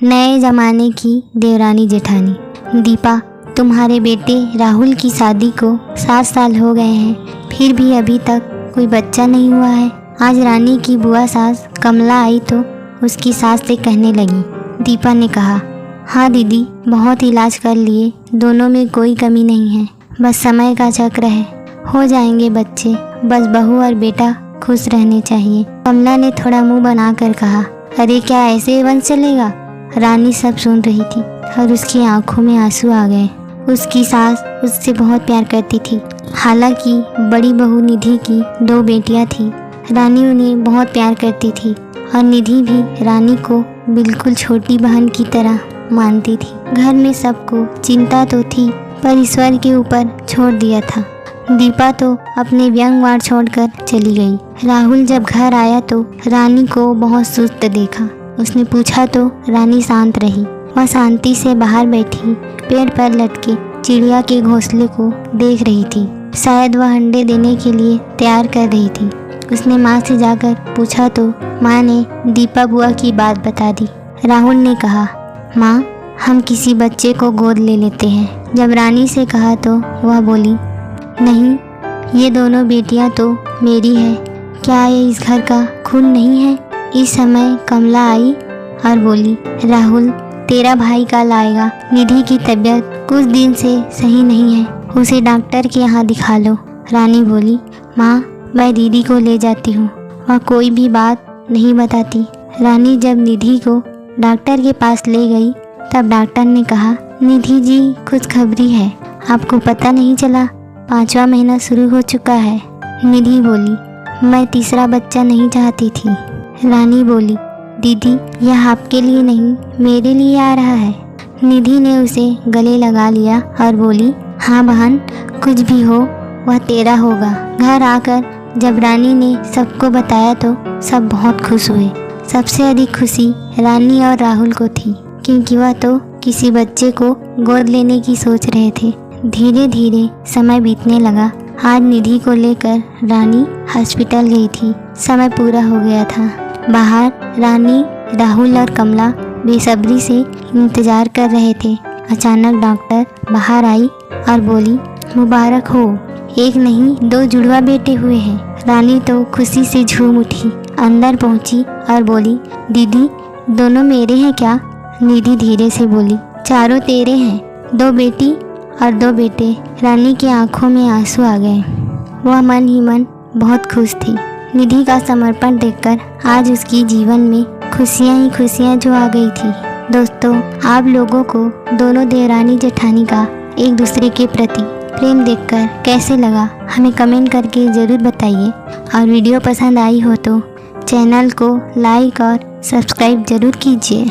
नए ज़माने की देवरानी जेठानी। दीपा, तुम्हारे बेटे राहुल की शादी को 7 साल हो गए हैं, फिर भी अभी तक कोई बच्चा नहीं हुआ है। आज रानी की बुआ सास कमला आई तो उसकी सास से कहने लगी। दीपा ने कहा, हाँ दीदी, बहुत इलाज कर लिए, दोनों में कोई कमी नहीं है, बस समय का चक्र है, हो जाएंगे बच्चे, बस बहू और बेटा खुश रहने चाहिए। कमला ने थोड़ा मुंह बनाकर कहा, अरे क्या ऐसे वंश चलेगा? रानी सब सुन रही थी और उसकी आंखों में आंसू आ गए। उसकी सास उससे बहुत प्यार करती थी। हालांकि बड़ी बहू निधि की 2 बेटियां थी। रानी उन्हें बहुत प्यार करती थी और निधि भी रानी को बिल्कुल छोटी बहन की तरह मानती थी। घर में सबको चिंता तो थी, पर ईश्वर के ऊपर छोड़ दिया था। दीपा तो अपने व्यंग वार्ड छोड़कर चली गई। राहुल जब घर आया तो रानी को बहुत सुस्त देखा। उसने पूछा तो रानी शांत रही। वह शांति से बाहर बैठी पेड़ पर लटके चिड़िया के घोंसले को देख रही थी। शायद वह अंडे देने के लिए तैयार कर रही थी। उसने माँ से जाकर पूछा तो माँ ने दीपा बुआ की बात बता दी। राहुल ने कहा, माँ, हम किसी बच्चे को गोद ले लेते हैं। जब रानी से कहा तो वह बोली, नहीं, ये दोनों बेटियां तो मेरी है। क्या ये इस घर का खून नहीं है? इस समय कमला आई और बोली, राहुल, तेरा भाई कल आएगा। निधि की तबीयत कुछ दिन से सही नहीं है, उसे डॉक्टर के यहाँ दिखा लो। रानी बोली, माँ, मैं दीदी को ले जाती हूँ, वह कोई भी बात नहीं बताती। रानी जब निधि को डॉक्टर के पास ले गई तब डॉक्टर ने कहा, निधि जी खुशखबरी है, आपको पता नहीं चला, 5वां महीना शुरू हो चुका है। निधि बोली, मैं तीसरा बच्चा नहीं चाहती थी। रानी बोली, दीदी, यह आपके लिए नहीं, मेरे लिए आ रहा है। निधि ने उसे गले लगा लिया और बोली, हाँ बहन, कुछ भी हो वह तेरा होगा। घर आकर जब रानी ने सबको बताया तो सब बहुत खुश हुए। सबसे अधिक खुशी रानी और राहुल को थी, क्योंकि वह तो किसी बच्चे को गोद लेने की सोच रहे थे। धीरे धीरे समय बीतने लगा। आज निधि को लेकर रानी हॉस्पिटल गई थी। समय पूरा हो गया था। बाहर रानी, राहुल और कमला बेसब्री से इंतजार कर रहे थे। अचानक डॉक्टर बाहर आई और बोली, मुबारक हो, एक नहीं 2 जुड़वा बेटे हुए हैं। रानी तो खुशी से झूम उठी, अंदर पहुंची और बोली, दीदी, दोनों मेरे हैं क्या? निधि धीरे से बोली, चारों तेरे हैं, 2 बेटी और 2 बेटे। रानी की आंखों में आंसू आ गए। वह मन ही मन बहुत खुश थी। निधि का समर्पण देखकर आज उसकी जीवन में खुशियाँ ही खुशियाँ जो आ गई थी। दोस्तों, आप लोगों को दोनों देवरानी जेठानी का एक दूसरे के प्रति प्रेम देखकर कैसे लगा, हमें कमेंट करके ज़रूर बताइए। और वीडियो पसंद आई हो तो चैनल को लाइक और सब्सक्राइब ज़रूर कीजिए।